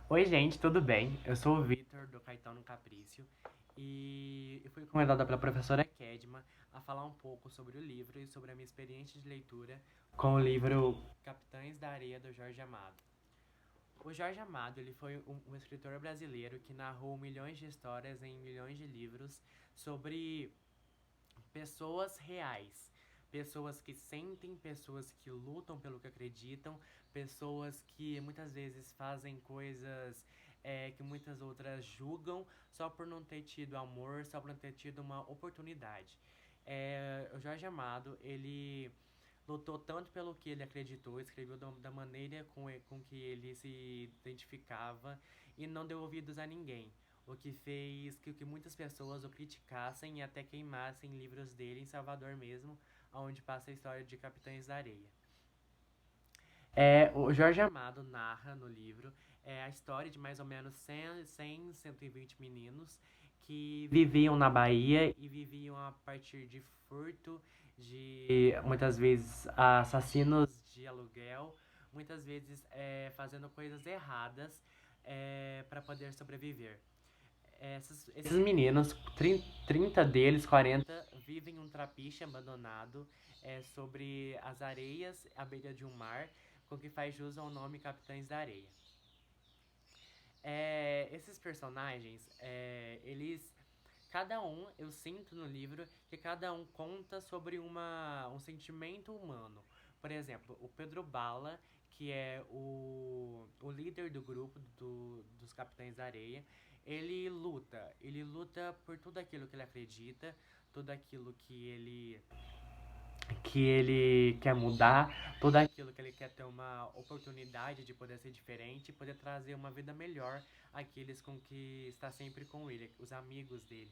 Oi, gente, tudo bem? Eu sou o Vitor, do Caetano Caprício, e eu fui convidada pela professora Kedma a falar um pouco sobre o livro e sobre a minha experiência de leitura com o livro Capitães da Areia, do Jorge Amado. O Jorge Amado, ele foi um escritor brasileiro que narrou milhões de histórias em milhões de livros sobre pessoas reais. Pessoas que sentem, pessoas que lutam pelo que acreditam, pessoas que muitas vezes fazem coisas que muitas outras julgam só por não ter tido amor, só por não ter tido uma oportunidade. O Jorge Amado, ele lutou tanto pelo que ele acreditou, escreveu da maneira com que ele se identificava e não deu ouvidos a ninguém. O que fez que muitas pessoas o criticassem e até queimassem livros dele em Salvador mesmo, onde passa a história de Capitães da Areia. O Jorge Amado narra no livro a história de mais ou menos 120 meninos que viviam na Bahia e viviam a partir de furto, de muitas vezes assassinos de aluguel, muitas vezes fazendo coisas erradas para poder sobreviver. Esses meninos, 30 deles, 40, vivem um trapiche abandonado sobre as areias à beira de um mar, com que faz jus ao nome Capitães da Areia. Esses personagens, eles. Cada um, eu sinto no livro que cada um conta sobre um sentimento humano. Por exemplo, o Pedro Bala, que é o líder do grupo dos Capitães da Areia, ele luta por tudo aquilo que ele acredita, tudo aquilo que ele quer mudar, tudo aquilo que ele quer ter uma oportunidade de poder ser diferente e poder trazer uma vida melhor àqueles com que está sempre com ele, os amigos dele.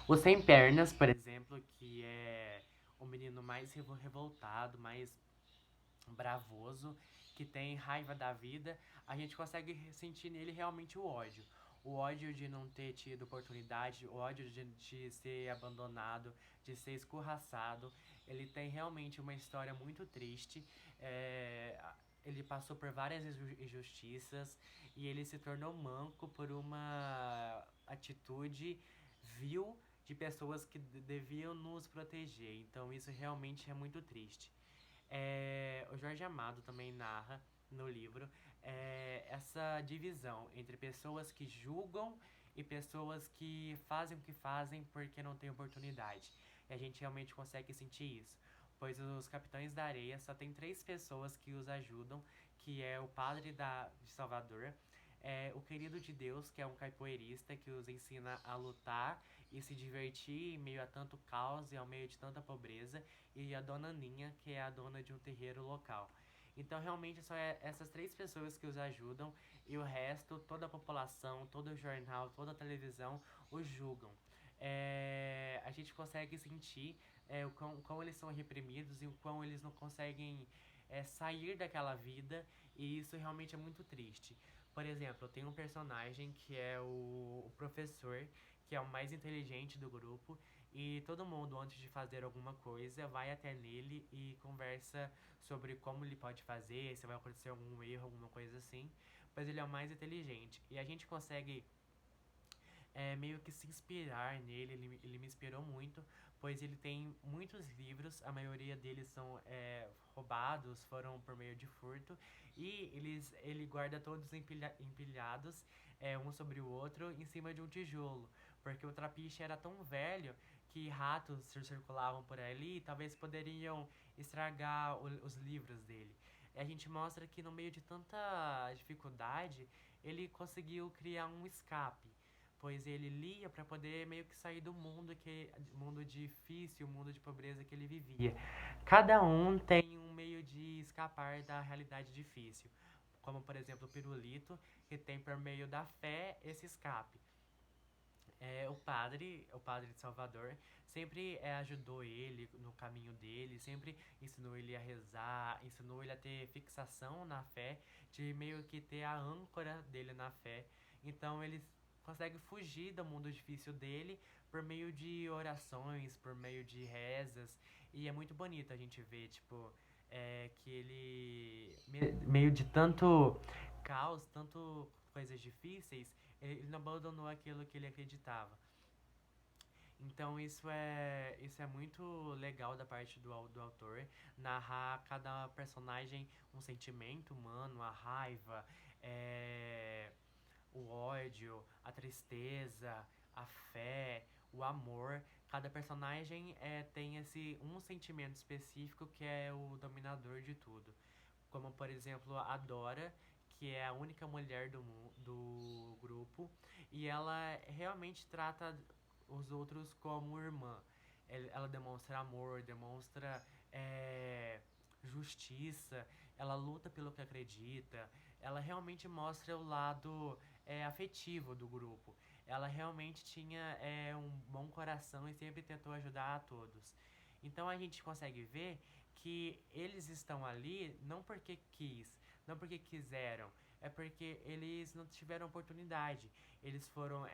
O Sem Pernas, por exemplo, que é o menino mais revoltado, mais bravoso, que tem raiva da vida, a gente consegue sentir nele realmente o ódio. O ódio de não ter tido oportunidade, o ódio de ser abandonado, de ser escorraçado. Ele tem realmente uma história muito triste. É, ele passou por várias injustiças e ele se tornou manco por uma atitude vil de pessoas que deviam nos proteger. Então isso realmente é muito triste. O Jorge Amado também narra no livro essa divisão entre pessoas que julgam e pessoas que fazem o que fazem porque não têm oportunidade. E a gente realmente consegue sentir isso. Pois os Capitães da Areia só tem três pessoas que os ajudam, que é o padre de Salvador, o querido de Deus, que é um capoeirista que os ensina a lutar e se divertir em meio a tanto caos e ao meio de tanta pobreza, e a dona Ninha, que é a dona de um terreiro local. Então, realmente, são essas três pessoas que os ajudam e o resto, toda a população, todo o jornal, toda a televisão, os julgam. A gente consegue sentir o quão eles são reprimidos e o quão eles não conseguem sair daquela vida, e isso realmente é muito triste. Por exemplo, tem um personagem que é o professor, que é o mais inteligente do grupo, e todo mundo, antes de fazer alguma coisa, vai até nele e conversa sobre como ele pode fazer, se vai acontecer algum erro, alguma coisa assim. Pois ele é o mais inteligente. E a gente consegue meio que se inspirar nele. Ele me inspirou muito, pois ele tem muitos livros, a maioria deles são roubados, foram por meio de furto, e ele guarda todos empilhados, um sobre o outro, em cima de um tijolo, porque o trapiche era tão velho que ratos circulavam por ali e talvez poderiam estragar os livros dele. E a gente mostra que no meio de tanta dificuldade, ele conseguiu criar um escape, pois ele lia para poder meio que sair do mundo difícil, mundo de pobreza que ele vivia. Cada um tem um meio de escapar da realidade difícil, como por exemplo o Pirulito, que tem por meio da fé esse escape. O padre de Salvador, sempre ajudou ele no caminho dele, sempre ensinou ele a rezar, ensinou ele a ter fixação na fé, de meio que ter a âncora dele na fé. Então ele consegue fugir do mundo difícil dele por meio de orações, por meio de rezas, e é muito bonito a gente ver, tipo, que ele, meio de tanto caos, tanto coisas difíceis, ele não abandonou aquilo que ele acreditava. Então isso é muito legal da parte do autor, narrar cada personagem um sentimento humano, a raiva, é, o ódio, a tristeza, a fé, o amor. Cada personagem tem esse um sentimento específico que é o dominador de tudo. Como por exemplo a Dora, que é a única mulher do grupo, e ela realmente trata os outros como irmã. Ela demonstra amor, demonstra justiça, ela luta pelo que acredita, ela realmente mostra o lado afetivo do grupo. Ela realmente tinha um bom coração e sempre tentou ajudar a todos. Então a gente consegue ver que eles estão ali não porque quis, não porque quiseram, é porque eles não tiveram oportunidade. Eles foram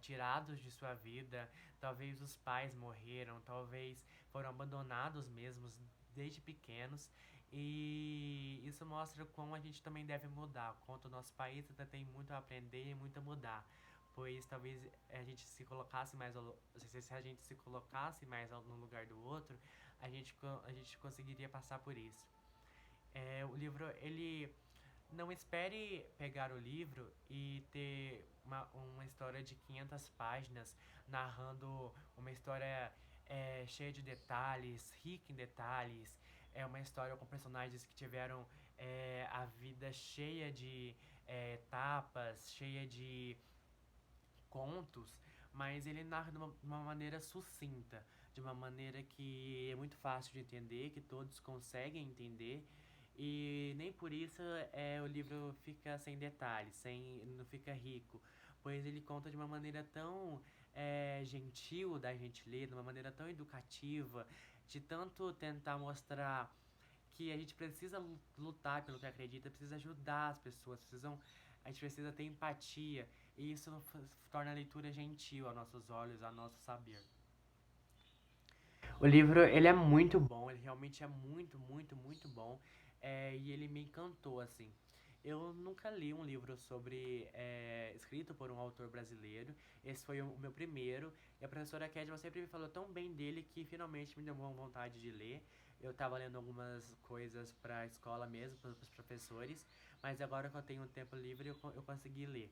tirados de sua vida, talvez os pais morreram, talvez foram abandonados mesmos desde pequenos. E isso mostra como a gente também deve mudar, quanto o nosso país ainda tem muito a aprender e muito a mudar. Pois talvez a gente se colocasse mais se a gente se colocasse mais no lugar do outro, a gente conseguiria passar por isso. O livro, ele não espere pegar o livro e ter uma história de 500 páginas narrando uma história cheia de detalhes, rica em detalhes. É uma história com personagens que tiveram a vida cheia de etapas, cheia de contos, mas ele narra de uma maneira sucinta, de uma maneira que é muito fácil de entender, que todos conseguem entender. E nem por isso o livro fica sem detalhes, não fica rico, pois ele conta de uma maneira tão gentil da gente ler, de uma maneira tão educativa, de tanto tentar mostrar que a gente precisa lutar pelo que acredita, precisa ajudar as pessoas, a gente precisa ter empatia, e isso torna a leitura gentil aos nossos olhos, ao nosso saber. O livro, ele é muito bom, ele realmente é muito, muito, muito bom, e ele me encantou, assim. Eu nunca li um livro escrito por um autor brasileiro, esse foi o meu primeiro, e a professora Kedma sempre me falou tão bem dele que finalmente me deu uma vontade de ler. Eu tava lendo algumas coisas pra escola mesmo, pros professores, mas agora que eu tenho um tempo livre, eu consegui ler.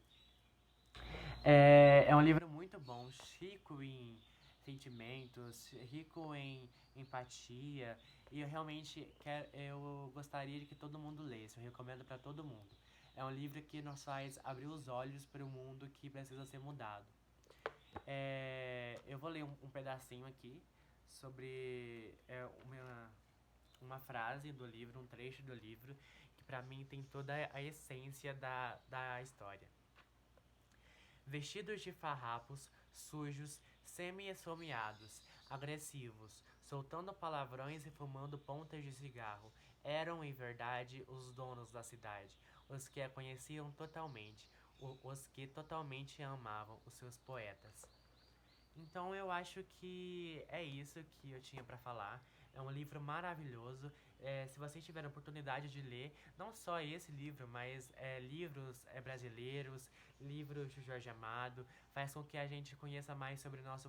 É um livro muito bom, rico em sentimentos, rico em empatia, e eu gostaria de que todo mundo lesse, eu recomendo para todo mundo. É um livro que nos faz abrir os olhos para o mundo que precisa ser mudado. Eu vou ler um pedacinho aqui sobre uma frase do livro, um trecho do livro, que para mim tem toda a essência da história. Vestidos de farrapos, sujos, semi-esfomeados, agressivos, soltando palavrões e fumando pontas de cigarro, eram em verdade os donos da cidade, os que a conheciam totalmente, os que totalmente amavam os seus poetas. Então eu acho que é isso que eu tinha pra falar. É um livro maravilhoso. Se vocês tiverem oportunidade de ler, não só esse livro, mas livros brasileiros, livros de Jorge Amado, faz com que a gente conheça mais sobre o nosso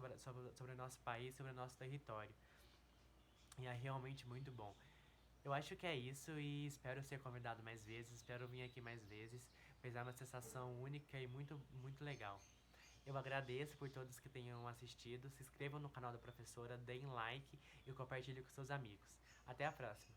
país, sobre o nosso território. E é realmente muito bom. Eu acho que é isso e espero ser convidado mais vezes, espero vir aqui mais vezes, pois é uma sensação única e muito, muito legal. Eu agradeço por todos que tenham assistido. Se inscrevam no canal da professora, deem like e compartilhem com seus amigos. Até a próxima!